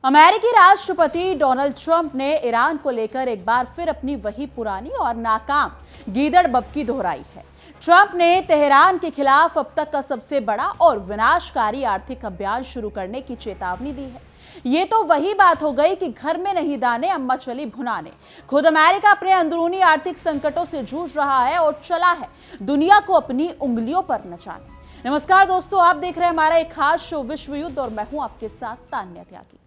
अमेरिकी राष्ट्रपति Donald Trump ने ईरान को लेकर एक बार फिर अपनी वही पुरानी और नाकाम गीदड़ बबकी दोहराई है। ट्रंप ने तेहरान के खिलाफ अब तक का सबसे बड़ा और विनाशकारी आर्थिक अभियान शुरू करने की चेतावनी दी है। ये तो वही बात हो गई कि घर में नहीं दाने अम्मा चली भुनाने। खुद अमेरिका अपने अंदरूनी आर्थिक संकटों से जूझ रहा है और चला है दुनिया को अपनी उंगलियों पर नचाने। नमस्कार दोस्तों, आप देख रहे हैं हमारा एक खास शो विश्व युद्ध और मैं हूं आपके साथ तान्या त्यागी।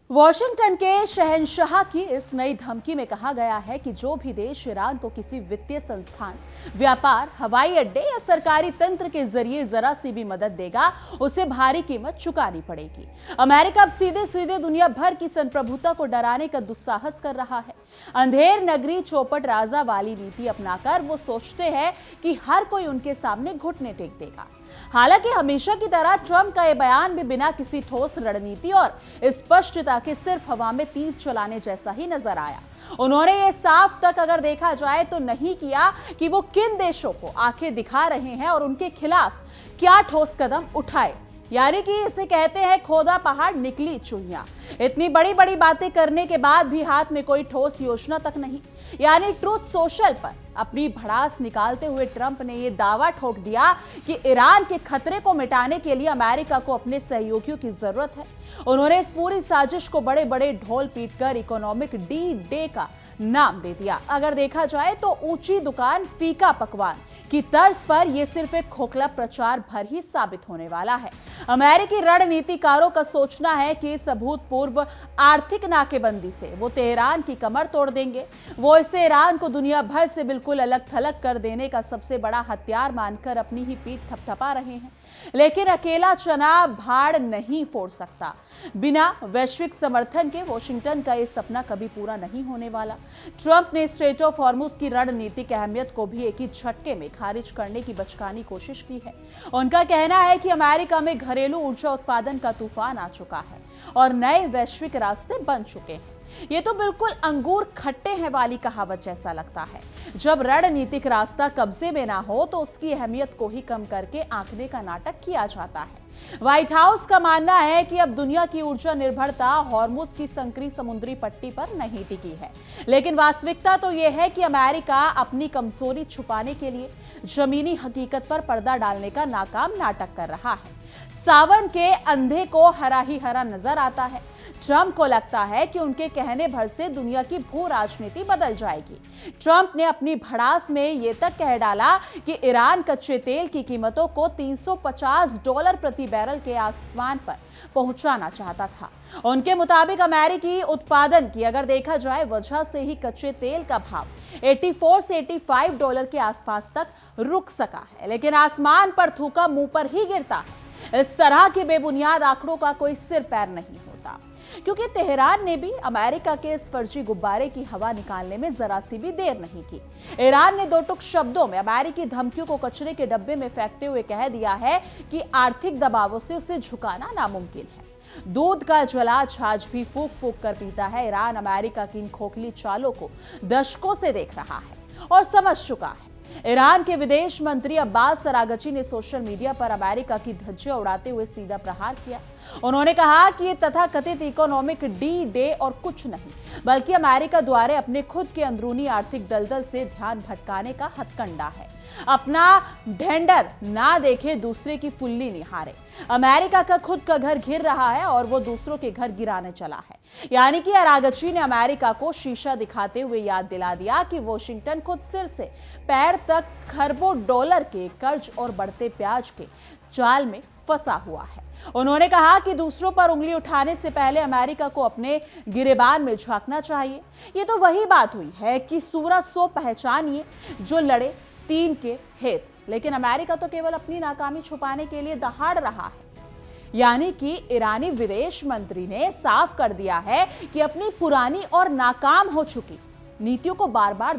वॉशिंगटन के शहंशाह की इस नई धमकी में कहा गया है कि जो भी देश ईरान को किसी वित्तीय संस्थान, व्यापार, हवाई अड्डे या सरकारी तंत्र के जरिए जरा सी भी मदद देगा, उसे भारी कीमत चुकानी पड़ेगी। अमेरिका अब सीधे सीधे दुनिया भर की संप्रभुता को डराने का दुस्साहस कर रहा है। अंधेर नगरी चौपट राजा वाली नीति अपनाकर वो सोचते हैं कि हर कोई उनके सामने घुटने टेक देगा। हालांकि हमेशा की तरह ट्रंप का यह बयान भी बिना किसी ठोस रणनीति और स्पष्टता के सिर्फ हवा में तीर चलाने जैसा ही नजर आया। उन्होंने ये साफ तक अगर देखा जाए तो नहीं किया कि वो किन देशों को आंखें दिखा रहे हैं और उनके खिलाफ क्या ठोस कदम उठाए। यानी कि इसे कहते हैं खोदा पहाड़ निकली चुहिया। इतनी बड़ी बड़ी बातें करने के बाद भी हाथ में कोई ठोस योजना तक नहीं। यानी ट्रूथ सोशल पर अपनी भड़ास निकालते हुए ट्रंप ने यह दावा ठोक दिया कि ईरान के खतरे को मिटाने के लिए अमेरिका को अपने सहयोगियों की जरूरत है। उन्होंने इस पूरी साजिश को बड़े बड़े ढोल पीटकर इकोनॉमिक डी डे का नाम दे दिया। अगर देखा जाए तो ऊंची दुकान फीका पकवान की तर्ज पर यह सिर्फ एक खोखला प्रचार भर ही साबित होने वाला है। अमेरिकी रणनीतिकारों का सोचना है कि इस अभूतपूर्व आर्थिक नाकेबंदी से वो तेहरान की कमर तोड़ देंगे। वो इसे ईरान को दुनिया भर से बिल्कुल अलग थलग कर देने का सबसे बड़ा हथियार मानकर अपनी ही पीठ थपथपा रहे हैं। लेकिन अकेला चना भाड़ नहीं फोड़ सकता। बिना वैश्विक समर्थन के वॉशिंगटन का यह सपना कभी पूरा नहीं होने वाला। ट्रंप ने स्ट्रेट ऑफ हॉर्मुज की रणनीतिक अहमियत को भी एक ही झटके में खारिज करने की बचकानी कोशिश की है। उनका कहना है कि अमेरिका में घरेलू ऊर्जा उत्पादन का तूफान आ चुका है और नए वैश्विक रास्ते बन चुके हैं। ये तो बिल्कुल अंगूर खट्टे हैं वाली कहावत जैसा लगता है। जब रणनीतिक रास्ता कब्जे में ना हो तो उसकी अहमियत को ही कम करके आंकने का नाटक किया जाता है। व्हाइट हाउस का मानना है कि अब दुनिया की ऊर्जा निर्भरता हॉर्मुज की संकरी समुद्री पट्टी पर नहीं टिकी है। लेकिन वास्तविकता तो यह है कि अमेरिका अपनी कमजोरी छुपाने के लिए जमीनी हकीकत पर पर्दा डालने का नाकाम नाटक कर रहा है। सावन के अंधे को हरा ही हरा नजर आता है। ट्रंप को लगता है कि उनके कहने भर से दुनिया की भू राजनीति बदल जाएगी। ट्रंप ने अपनी भड़ास में यह तक कह डाला कि ईरान कच्चे तेल की कीमतों को $350 प्रति बैरल के आसमान पर पहुंचाना चाहता था। उनके मुताबिक अमेरिकी उत्पादन की अगर देखा जाए वजह से ही कच्चे तेल का भाव 84 से $85 के आसपास तक रुक सका है। लेकिन आसमान पर थूका मुंह पर ही गिरता है। इस तरह के बेबुनियाद आंकड़ों का कोई सिर पैर नहीं होता, क्योंकि तेहरान ने भी अमेरिका के इस फर्जी गुब्बारे की हवा निकालने में जरा सी भी देर नहीं की। ईरान ने दो टुक शब्दों में अमेरिकी धमकियों को कचरे के डब्बे में फेंकते हुए कह दिया है कि आर्थिक दबावों से उसे झुकाना नामुमकिन है। दूध का ज्वला छाछ भी फूंक फूंक कर पीता है। ईरान अमेरिका की इन खोखली चालों को दशकों से देख रहा है और समझ चुका है। ईरान के विदेश मंत्री अब्बास अरागची ने सोशल मीडिया पर अमेरिका की धज्जियां उड़ाते हुए सीधा प्रहार किया। उन्होंने कहा कि ये तथाकथित इकोनॉमिक डी डे और कुछ नहीं बल्कि अमेरिका द्वारा अपने खुद के अंदरूनी आर्थिक दलदल से ध्यान भटकाने का हथकंडा है। अपना ढेंडर ना देखे दूसरे की फुल्ली निहारे। अमेरिका का खुद का घर घिर रहा है और वो दूसरों के घर गिराने चला है। यानी कि अरागची ने अमेरिका को शीशा दिखाते हुए याद दिला दिया कि वॉशिंगटन खुद सिर से पैर तक खरबों डॉलर के कर्ज और बढ़ते प्याज के जाल में फंसा हुआ है। उन्होंने कहा कि दूसरों पर उंगली उठाने से पहले अमेरिका को अपने गिरेबान में झांकना चाहिए। ये तो वही बात हुई है कि सूरज सो पहचानिए जो लड़े तीन के हेत। लेकिन अमेरिका तो केवल अपनी नाकामी छुपाने के लिए दहाड़ रहा है। यानी कि ईरानी विदेश मंत्री ने साफ कर दिया है कि अपनी पुरानी और नाकाम हो चुकी नीतियों को बार बार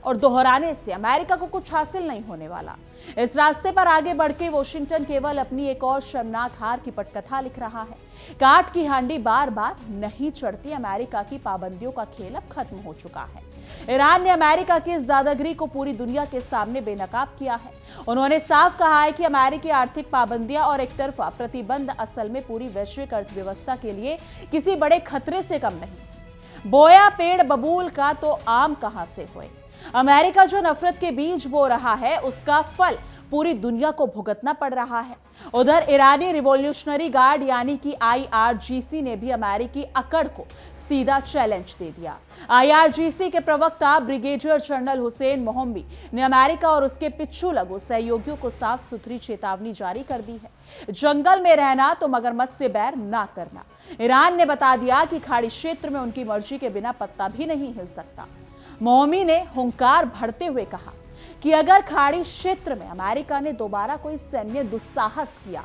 दोहराने से अमेरिका को कुछ हासिल नहीं होने वाला। इस रास्ते पर आगे बढ़ के वॉशिंगटन केवल अपनी एक और शर्मनाक हार की पटकथा लिख रहा है। काट की हांडी बार बार नहीं चढ़ती। अमेरिका की पाबंदियों का खेल अब खत्म हो चुका है। ईरान ने अमेरिका की इस दादागिरी को पूरी दुनिया के सामने बेनकाब किया है। उन्होंने साफ कहा है कि अमेरिकी आर्थिक पाबंदियां और एकतरफा प्रतिबंध असल में पूरी वैश्विक अर्थव्यवस्था के लिए किसी बड़े खतरे से कम नहीं। बोया पेड़ बबूल का तो आम कहां से हुए। अमेरिका जो नफरत के बीज बो रहा है उसका फल पूरी दुनिया को भुगतना पड़ रहा है। उधर ईरानी रिवॉल्यूशनरी गार्ड यानी कि IRGC ने भी अमेरिकी अकड़ को सीधा चैलेंज दे दिया। IRGC के प्रवक्ता ब्रिगेडियर जनरल हुसैन मोहम्मी ने अमेरिका और उसके पिच्छू लगू सहयोगियों को साफ सुथरी चेतावनी जारी कर दी है। जंगल में रहना तो मगरमच्छ से बैर ना करना। ईरान ने बता दिया कि खाड़ी क्षेत्र में उनकी मर्जी के बिना पत्ता भी नहीं हिल सकता। मोहम्मी ने हुंकार भरते हुए कहा कि अगर खाड़ी क्षेत्र में अमेरिका ने दोबारा कोई सैन्य दुस्साहस किया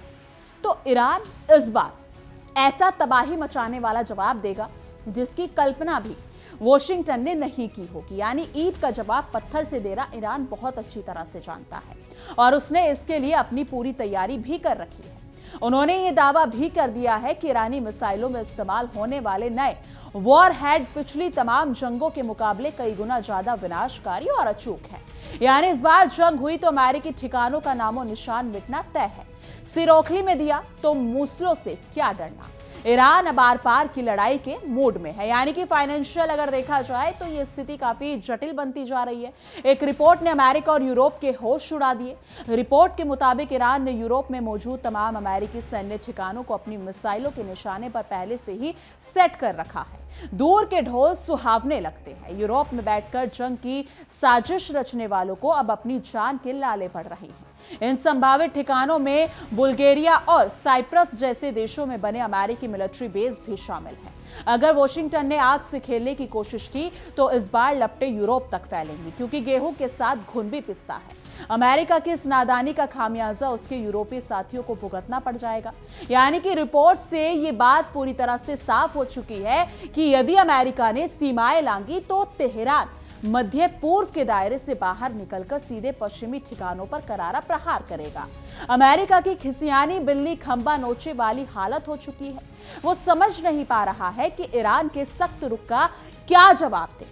तो ईरान इस बार ऐसा तबाही मचाने वाला जवाब देगा जिसकी कल्पना भी वॉशिंगटन ने नहीं की होगी। यानी ईद का जवाब पत्थर से देना ईरान बहुत अच्छी तरह से जानता है और उसने इसके लिए अपनी पूरी तैयारी भी कर रखी है। उन्होंने ये दावा भी कर दिया है कि ईरानी मिसाइलों में इस्तेमाल होने वाले नए वॉरहेड पिछली तमाम जंगों के मुकाबले कई गुना ज्यादा विनाशकारी और अचूक है। यानी इस बार जंग हुई तो अमेरिकी ठिकानों का नामो निशान मिटना तय है। सिरोखली में दिया तो मूसलों से क्या डरना। ईरान अब आर पार की लड़ाई के मूड में है। यानी कि फाइनेंशियल अगर देखा जाए तो ये स्थिति काफी जटिल बनती जा रही है। एक रिपोर्ट ने अमेरिका और यूरोप के होश उड़ा दिए। रिपोर्ट के मुताबिक ईरान ने यूरोप में मौजूद तमाम अमेरिकी सैन्य ठिकानों को अपनी मिसाइलों के निशाने पर पहले से ही सेट कर रखा है। दूर के ढोल सुहावने लगते हैं। यूरोप में बैठकर जंग की साजिश रचने वालों को अब अपनी जान के लाले पड़ रही हैं। इन संभावित ठिकानों में बुल्गारिया और साइप्रस जैसे देशों में बने अमेरिकी मिलिट्री बेस भी शामिल है। अगर वॉशिंगटन ने आग से खेलने की कोशिश की तो इस बार लपटें यूरोप तक फैलेंगी, क्योंकि गेहूं के साथ घुन भी पिसता है। अमेरिका की इस नादानी का खामियाजा उसके यूरोपीय साथियों को भुगतना पड़ जाएगा। यानी कि रिपोर्ट से ये बात पूरी तरह से साफ हो चुकी है कि यदि अमेरिका ने सीमाएं लांगी तो तेहरान मध्य पूर्व के दायरे से बाहर निकलकर सीधे पश्चिमी ठिकानों पर करारा प्रहार करेगा। अमेरिका की खिसियानी बिल्ली खंबा नोचे वाली हालत हो चुकी है। वो समझ नहीं पा रहा है कि ईरान के सख्त रुख का क्या जवाब दे।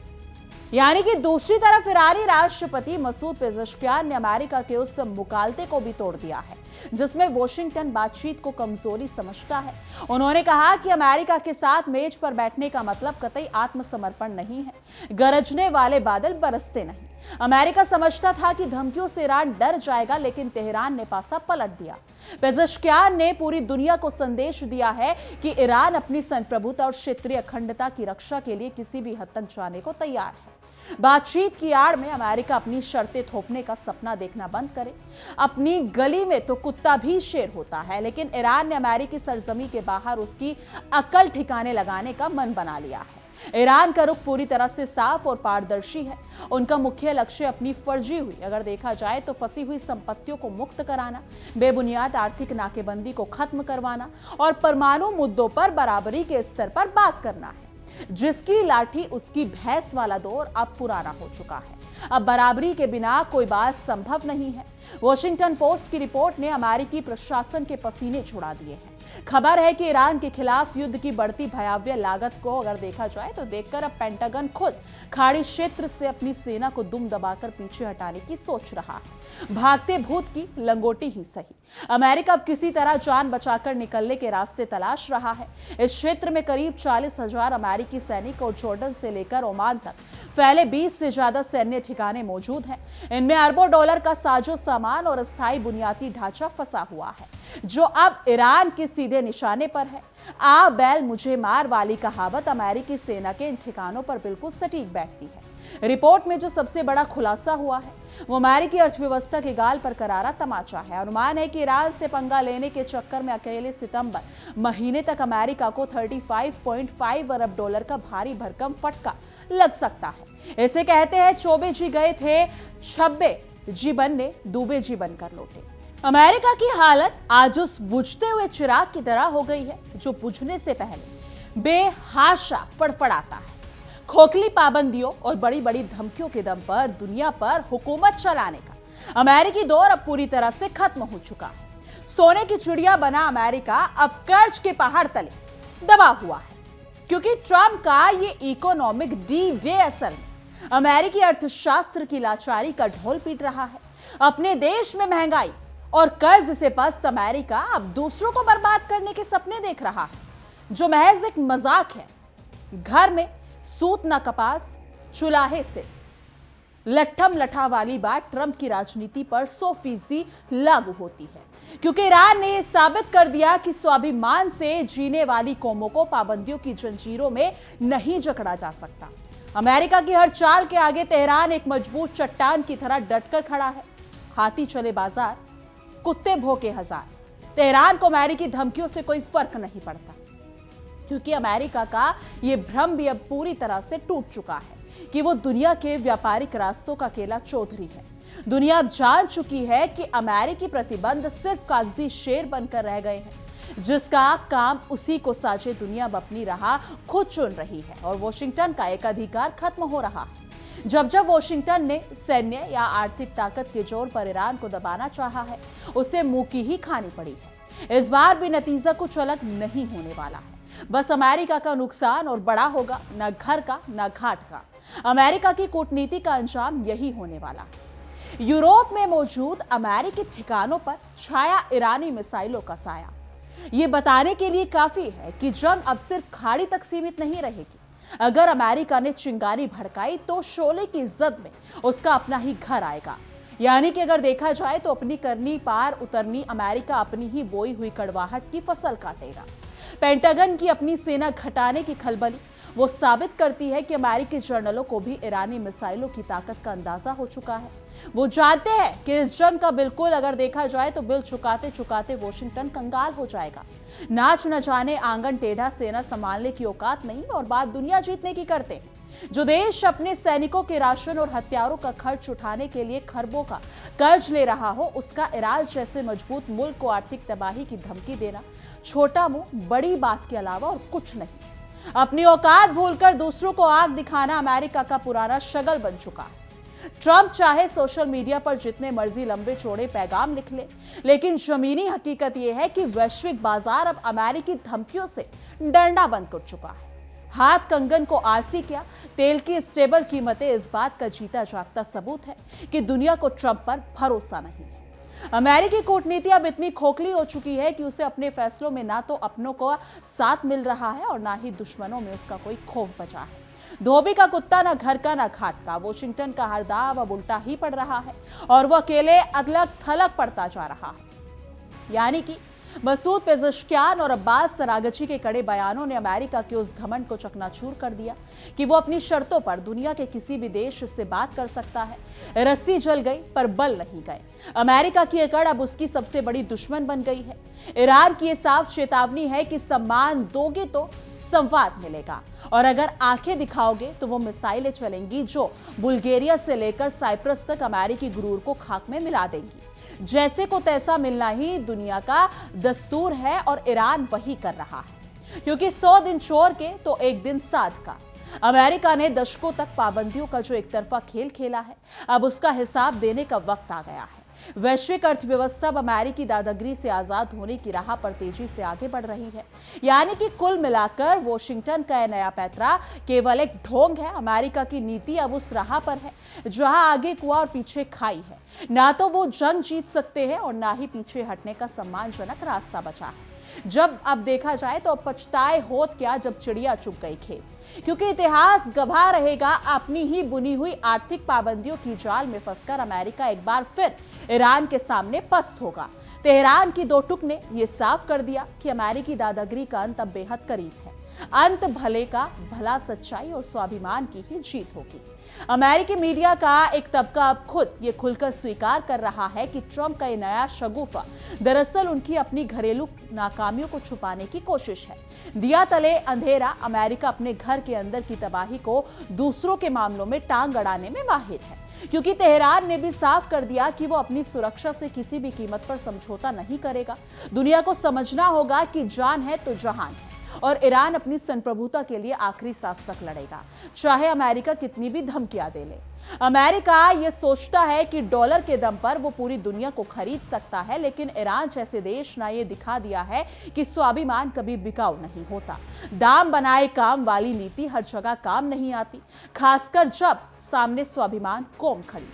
यानी कि दूसरी तरफ ईरानी राष्ट्रपति मसूद पेज़ेश्कियान ने अमेरिका के उस मुकालते को भी तोड़ दिया है जिसमें वॉशिंगटन बातचीत को कमजोरी समझता है। उन्होंने कहा कि अमेरिका के साथ मेज पर बैठने का मतलब कतई आत्मसमर्पण नहीं है। गरजने वाले बादल बरसते नहीं। अमेरिका समझता था कि धमकियों से ईरान डर जाएगा, लेकिन तेहरान ने पासा पलट दिया। पेज़ेश्कियान ने पूरी दुनिया को संदेश दिया है कि ईरान अपनी संप्रभुता और क्षेत्रीय अखंडता की रक्षा के लिए किसी भी हद तक जाने को तैयार है। बातचीत की आड़ में अमेरिका अपनी शर्तें थोपने का सपना देखना बंद करे। अपनी गली में तो कुत्ता भी शेर होता है, लेकिन ईरान ने अमेरिकी सरजमी के बाहर उसकी अकल ठिकाने लगाने का मन बना लिया है। ईरान का रुख पूरी तरह से साफ और पारदर्शी है। उनका मुख्य लक्ष्य अपनी फर्जी हुई, अगर देखा जाए तो फंसी हुई संपत्तियों को मुक्त कराना, बेबुनियाद आर्थिक नाकेबंदी को खत्म करवाना और परमाणु मुद्दों पर बराबरी के स्तर पर बात करना है। जिसकी लाठी उसकी भैंस वाला दौर अब पुराना हो चुका है। अब बराबरी के बिना कोई बात संभव नहीं है। वॉशिंगटन पोस्ट की रिपोर्ट ने अमेरिकी प्रशासन के पसीने छुड़ा दिए हैं। खबर है कि ईरान के खिलाफ युद्ध की बढ़ती भयावह लागत को अगर देखा जाए तो देखकर अब पेंटागन खुद खाड़ी क्षेत्र से अपनी सेना को दुम दबाकर पीछे हटाने की सोच रहा है। भागते भूत की लंगोटी ही सही। अमेरिका अब किसी तरह जान बचाकर निकलने के रास्ते तलाश रहा है। इस क्षेत्र में करीब 40,000 अमेरिकी सैनिक और जॉर्डन से लेकर ओमान तक फैले 20 से ज्यादा सैन्य ठिकाने मौजूद हैं। इनमें अरबों डॉलर का साजो सामान और अस्थायी बुनियादी ढांचा फंसा हुआ है, जो अब ईरान के सीधे निशाने पर है। आ बैल मुझे मार वाली कहावत अमेरिकी सेना के इन ठिकानों पर बिल्कुल सटीक बैठती है। रिपोर्ट में जो सबसे बड़ा खुलासा हुआ है वो अमेरिकी अर्थव्यवस्था के गाल पर करारा तमाचा है। अनुमान है कि ईरान से पंगा लेने के चक्कर में अकेले सितंबर महीने तक अमेरिका को 35.5 अरब डॉलर का भारी भरकम फटका लग सकता है। इसे कहते हैं चौबे जी गए थे, छब्बे जी बनने, दूबे जी बनकर लौटे। अमेरिका की हालत आज उस बुझते हुए चिराग की तरह हो गई है जो बुझने से पहले बेहाशा फड़फड़ाता है। खोखली पाबंदियों और बड़ी बड़ी धमकियों के दम पर दुनिया पर हुकूमत चलाने का अमेरिकी दौर अब पूरी तरह से खत्म हो चुका है। सोने की चिड़िया बना अमेरिका अब कर्ज के पहाड़ तले दबा हुआ है, क्योंकि ट्रंप का ये इकोनॉमिक डी डे असल में अमेरिकी अर्थशास्त्र की लाचारी का ढोल पीट रहा है। अपने देश में महंगाई और कर्ज से पस्त अमेरिका अब दूसरों को बर्बाद करने के सपने देख रहा है, जो महज एक मजाक है। घर में सूत न कपास, चुलाहे से लट्ठम लठा वाली बात ट्रंप की राजनीति पर 100% लागू होती है, क्योंकि ईरान ने यह साबित कर दिया कि स्वाभिमान से जीने वाली कौमों को पाबंदियों की जंजीरों में नहीं जकड़ा जा सकता। अमेरिका की हर चाल के आगे तेहरान एक मजबूत चट्टान की तरह डटकर खड़ा है। हाथी चले बाजार, कुत्ते भौंके हजार। तेहरान को अमेरिकी धमकियों से कोई फर्क नहीं पड़ता, क्योंकि अमेरिका का यह भ्रम भी अब पूरी तरह से टूट चुका है कि वो दुनिया के व्यापारिक रास्तों का अकेला चौधरी है। दुनिया अब जान चुकी है कि अमेरिकी प्रतिबंध सिर्फ कागजी शेर बनकर रह गए हैं, जिसका काम उसी को साझे दुनिया अब अपनी राह खुद चुन रही है और वॉशिंगटन का एक अधिकार खत्म हो रहा है। जब जब वॉशिंगटन ने सैन्य या आर्थिक ताकत के जोर पर ईरान को दबाना चाहा है, उसे मुंह की ही खानी पड़ी है। इस बार भी नतीजा कुछ अलग नहीं होने वाला है। बस अमेरिका का नुकसान और बड़ा होगा, न घर का न घाट का। अमेरिका की कूटनीति का अंजाम यही होने वाला है। यूरोप में मौजूद अमेरिकी ठिकानों पर छाया ईरानी मिसाइलों का साया। ये बताने के लिए काफी है कि जंग अब सिर्फ खाड़ी तक सीमित नहीं रहेगी। अगर अमेरिका ने चिंगारी भड़काई तो शोले की जद में उसका अपना ही घर आएगा। यानी कि अगर देखा जाए तो अपनी करनी पार उतरनी अमेरिका अपनी ही बोई हुई कड़वाहट की फसल काटेगा। पेंटागन की अपनी सेना घटाने की खलबली वो साबित करती है कि अमेरिकी जर्नलों को भी ईरानी मिसाइलों की ताकत का अंदाजा हो चुका है। वो जानते हैं कि इस जंग का बिल्कुल अगर देखा जाए तो बिल चुकाते चुकाते वॉशिंगटन कंगाल हो जाएगा। नाच न जाने आंगन टेढ़ा सेना संभालने की औकात नहीं और बात दुनिया जीतने की करते हैं। जो देश अपने सैनिकों के राशन और हथियारों का खर्च उठाने के लिए खरबों का कर्ज ले रहा हो, उसका ईरान जैसे मजबूत मुल्क को आर्थिक तबाही की धमकी देना छोटा मुंह बड़ी बात के अलावा और कुछ नहीं। अपनी औकात भूलकर दूसरों को आग दिखाना अमेरिका का पुराना शगल बन चुका है। ट्रंप चाहे सोशल मीडिया पर जितने मर्जी लंबे चौड़े पैगाम लिख ले, लेकिन जमीनी हकीकत यह है कि वैश्विक बाजार अब अमेरिकी धमकियों से डरना बंद कर चुका है। हाथ कंगन को आरसी क्या, तेल की स्टेबल कीमतें इस बात का जीता जागता सबूत है कि दुनिया को ट्रंप पर भरोसा नहीं है। अमेरिकी कूटनीति अब इतनी खोखली हो चुकी है कि उसे अपने फैसलों में ना तो अपनों को साथ मिल रहा है और ना ही दुश्मनों में उसका कोई खौफ बचा है। धोबी का कुत्ता ना घर का ना घाट का। वॉशिंगटन का हर दाव अब उल्टा ही पड़ रहा है और वह अकेले अलग थलग पड़ता जा रहा है। यानी कि मसूद पेज़ेश्कियान और अब्बास सरागची के कड़े बयानों ने अमेरिका के उस घमंड को चकनाचूर कर दिया कि वो अपनी शर्तों पर दुनिया के किसी भी देश से बात कर सकता है। रस्सी जल गई पर बल नहीं गए। अमेरिका की अकड़ अब उसकी सबसे बड़ी दुश्मन बन गई है। ईरान की यह साफ चेतावनी है कि सम्मान दोगे तो संवाद मिलेगा, और अगर आंखें दिखाओगे तो वो मिसाइलें चलेंगी जो बुल्गारिया से लेकर साइप्रस तक अमेरिकी गुरूर को खाक में मिला देंगी। जैसे को तैसा मिलना ही दुनिया का दस्तूर है और ईरान वही कर रहा है, क्योंकि 100 दिन चोर के तो एक दिन साध का। अमेरिका ने दशकों तक पाबंदियों का जो एक तरफा खेल खेला है, अब उसका हिसाब देने का वक्त आ गया है। वैश्विक अर्थव्यवस्था अब अमेरिकी दादागिरी से आजाद होने की राह पर तेजी से आगे बढ़ रही है। यानी कि कुल मिलाकर वॉशिंगटन का यह नया पैतरा केवल एक ढोंग है। अमेरिका की नीति अब उस राह पर है जहां आगे कुआं और पीछे खाई है। ना तो वो जंग जीत सकते हैं और ना ही पीछे हटने का सम्मानजनक रास्ता बचा है। जब अब देखा जाए तो पछताए होत क्या जब चिड़िया चुग गई खेत, क्योंकि इतिहास गवाह रहेगा अपनी ही बुनी हुई आर्थिक पाबंदियों की जाल में फंसकर अमेरिका एक बार फिर ईरान के सामने पस्त होगा। तेहरान की दो टुक ने यह साफ कर दिया कि अमेरिकी दादागिरी का अंत अब बेहद करीब है। अंत भले का भला, सच्चाई और स्वाभिमान की ही जीत होगी। अमेरिकी मीडिया का एक तबका अब खुद ये खुलकर स्वीकार कर रहा है कि ट्रंप का ये नया शगुफा दरअसल उनकी अपनी घरेलू नाकामियों को छुपाने की कोशिश है। दिया तले अंधेरा। अमेरिका अपने घर के अंदर की तबाही को दूसरों के मामलों में टांग अड़ाने में माहिर है, क्योंकि तेहरान ने भी साफ कर दिया कि वो अपनी सुरक्षा से किसी भी कीमत पर समझौता नहीं करेगा। दुनिया को समझना होगा कि जान है तो जहान है। और ईरान अपनी संप्रभुता के लिए आखिरी सांस तक लड़ेगा, चाहे अमेरिका कितनी भी धमकियां दे ले। अमेरिका ये सोचता है कि डॉलर के दम पर वो पूरी दुनिया को खरीद सकता है, लेकिन ईरान जैसे देश ने ये दिखा दिया है कि स्वाभिमान कभी बिकाऊ नहीं होता। दाम बनाए काम वाली नीति हर जगह काम नहीं आती, खासकर जब सामने स्वाभिमान कौम खड़ी।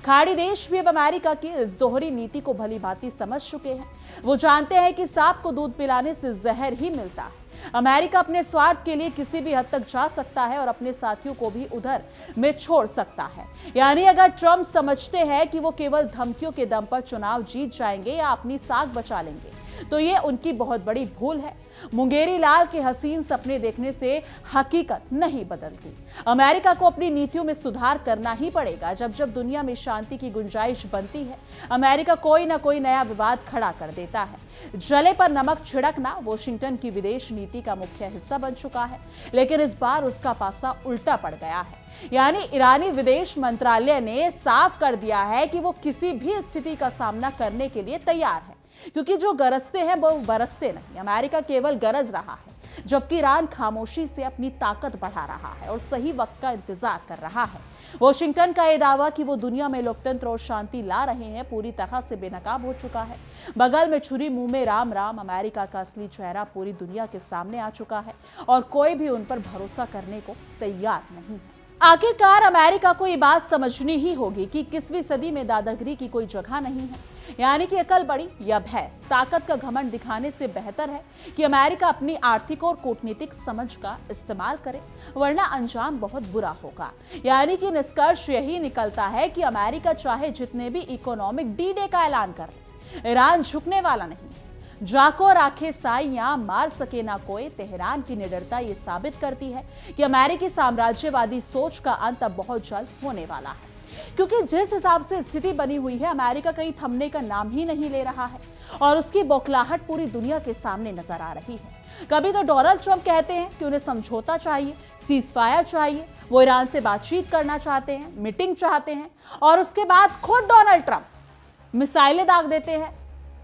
खाड़ी देश भी अब अमेरिका की इस दोहरी नीति को भली भांति समझ चुके हैं। वो जानते हैं कि सांप को दूध पिलाने से जहर ही मिलता है। अमेरिका अपने स्वार्थ के लिए किसी भी हद तक जा सकता है और अपने साथियों को भी उधर में छोड़ सकता है। यानी अगर ट्रंप समझते हैं कि वो केवल धमकियों के दम पर चुनाव जीत जाएंगे या अपनी साख बचा लेंगे, तो ये उनकी बहुत बड़ी भूल है। मुंगेरी लाल के हसीन सपने देखने से हकीकत नहीं बदलती। अमेरिका को अपनी नीतियों में सुधार करना ही पड़ेगा। जब जब दुनिया में शांति की गुंजाइश बनती है, अमेरिका कोई ना कोई नया विवाद खड़ा कर देता है। जले पर नमक छिड़कना वॉशिंगटन की विदेश नीति का मुख्य हिस्सा बन चुका है, लेकिन इस बार उसका पासा उल्टा पड़ गया है। यानी ईरानी विदेश मंत्रालय ने साफ कर दिया है कि वो किसी भी स्थिति का सामना करने के लिए तैयार है, क्योंकि जो गरजते हैं वो बरसते नहीं। अमेरिका केवल गरज रहा है, जबकि ईरान खामोशी से अपनी ताकत बढ़ा रहा है और सही वक्त का इंतजार कर रहा है। वॉशिंगटन का यह दावा कि वो दुनिया में लोकतंत्र और शांति ला रहे हैं पूरी तरह से बेनकाब हो चुका है। बगल में छुरी मुंह में राम राम, अमेरिका का असली चेहरा पूरी दुनिया के सामने आ चुका है और कोई भी उन पर भरोसा करने को तैयार नहीं है। आखिरकार अमेरिका को ये बात समझनी ही होगी कि 21वीं सदी में दादागिरी की कोई जगह नहीं है। यानी कि अकल बड़ी या भैंस, ताकत का घमंड दिखाने से बेहतर है कि अमेरिका अपनी आर्थिक और कूटनीतिक समझ का इस्तेमाल करे, वरना अंजाम बहुत बुरा होगा। यानी कि निष्कर्ष यही निकलता है कि अमेरिका चाहे जितने भी इकोनॉमिक डी-डे का ऐलान करे, ईरान झुकने वाला नहीं। जाको राखे साइयां, मार सके ना कोई। तेहरान की निडरता ये साबित करती है कि अमेरिकी साम्राज्यवादी सोच का अंत अब बहुत जल्द होने वाला है, क्योंकि जिस हिसाब से स्थिति बनी हुई है, अमेरिका कहीं थमने का नाम ही नहीं ले रहा है और उसकी बौखलाहट पूरी दुनिया के सामने नजर आ रही है। कभी तो डोनाल्ड ट्रंप कहते हैं कि उन्हें समझौता चाहिए, सीज फायर चाहिए, वो ईरान से बातचीत करना चाहते हैं, मीटिंग चाहते हैं, और उसके बाद खुद डोनाल्ड ट्रंप मिसाइलें दाग देते हैं,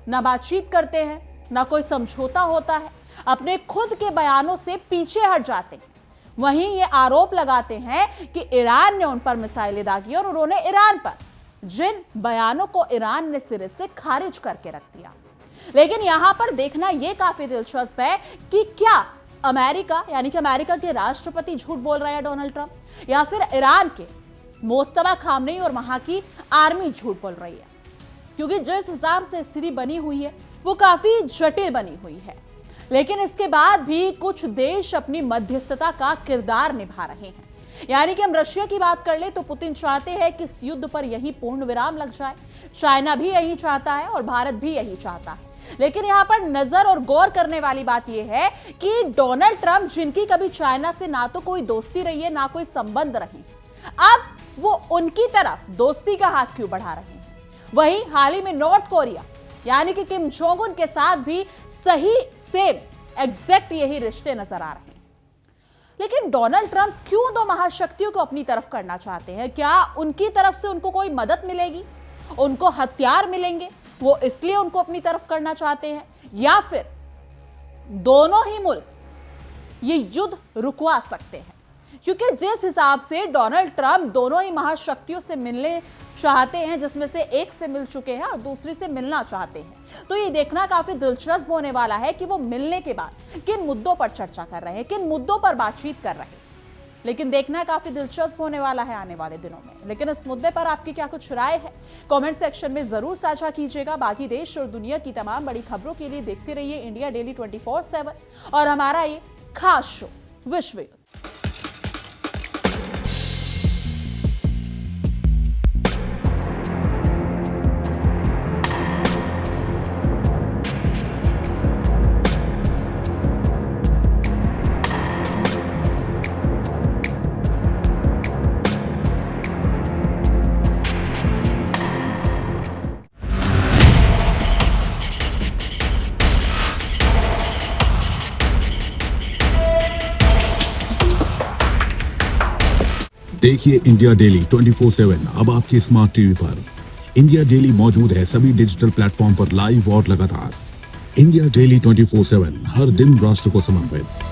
ना बातचीत करते हैं, ना कोई समझौता होता है, अपने खुद के बयानों से पीछे हट जाते हैं। वहीं ये आरोप लगाते हैं कि ईरान ने उन पर मिसाइलें दागी और उन्होंने ईरान पर, जिन बयानों को ईरान ने सिरे से खारिज करके रख दिया। लेकिन यहां पर देखना यह काफी दिलचस्प है कि क्या अमेरिका, यानी कि अमेरिका के राष्ट्रपति झूठ बोल रहे हैं डोनाल्ड ट्रंप, या फिर ईरान के मोस्तफा खामनेई और वहां की आर्मी झूठ बोल रही है। क्योंकि जिस हिसाब से स्थिति बनी हुई है वो काफी जटिल बनी हुई है, लेकिन इसके बाद भी कुछ देश अपनी मध्यस्थता का किरदार निभा रहे हैं। यानी कि हम रशिया की बात कर ले तो पुतिन चाहते हैं कि इस युद्ध पर यही पूर्ण विराम लग जाए, चाइना भी यही चाहता है और भारत भी यही चाहता है। लेकिन यहाँ पर नजर और गौर करने वाली बात यह है कि डोनाल्ड ट्रंप, जिनकी कभी चाइना से ना तो कोई दोस्ती रही है ना कोई संबंध रही, अब वो उनकी तरफ दोस्ती का हाथ क्यों बढ़ा रहे हैं। वहीं हाल ही में नॉर्थ कोरिया यानी कि किम जोंग उन के साथ भी सही सेम एग्जैक्ट यही रिश्ते नजर आ रहे हैं। लेकिन डोनाल्ड ट्रंप क्यों दो महाशक्तियों को अपनी तरफ करना चाहते हैं? क्या उनकी तरफ से उनको कोई मदद मिलेगी, उनको हथियार मिलेंगे, वो इसलिए उनको अपनी तरफ करना चाहते हैं, या फिर दोनों ही मुल्क ये युद्ध रुकवा सकते हैं? क्योंकि जिस हिसाब से डोनाल्ड ट्रंप दोनों ही महाशक्तियों से मिलने चाहते हैं, जिसमें से एक से मिल चुके हैं और दूसरी से मिलना चाहते हैं, तो ये देखना काफी दिलचस्प होने वाला है कि वो मिलने के बाद किन मुद्दों पर चर्चा कर रहे हैं, किन मुद्दों पर बातचीत कर रहे हैं। लेकिन देखना काफी दिलचस्प होने वाला है आने वाले दिनों में। लेकिन इस मुद्दे पर आपकी क्या कुछ राय है, कमेंट सेक्शन में जरूर साझा कीजिएगा। बाकी देश और दुनिया की तमाम बड़ी खबरों के लिए देखते रहिए इंडिया डेली 24/7 और हमारा ये खास शो विश्व युद्ध। देखिए इंडिया डेली 24/7 अब आपके स्मार्ट टीवी पर। इंडिया डेली मौजूद है सभी डिजिटल प्लेटफॉर्म पर लाइव और लगातार। इंडिया डेली 24/7, हर दिन राष्ट्र को समर्पित।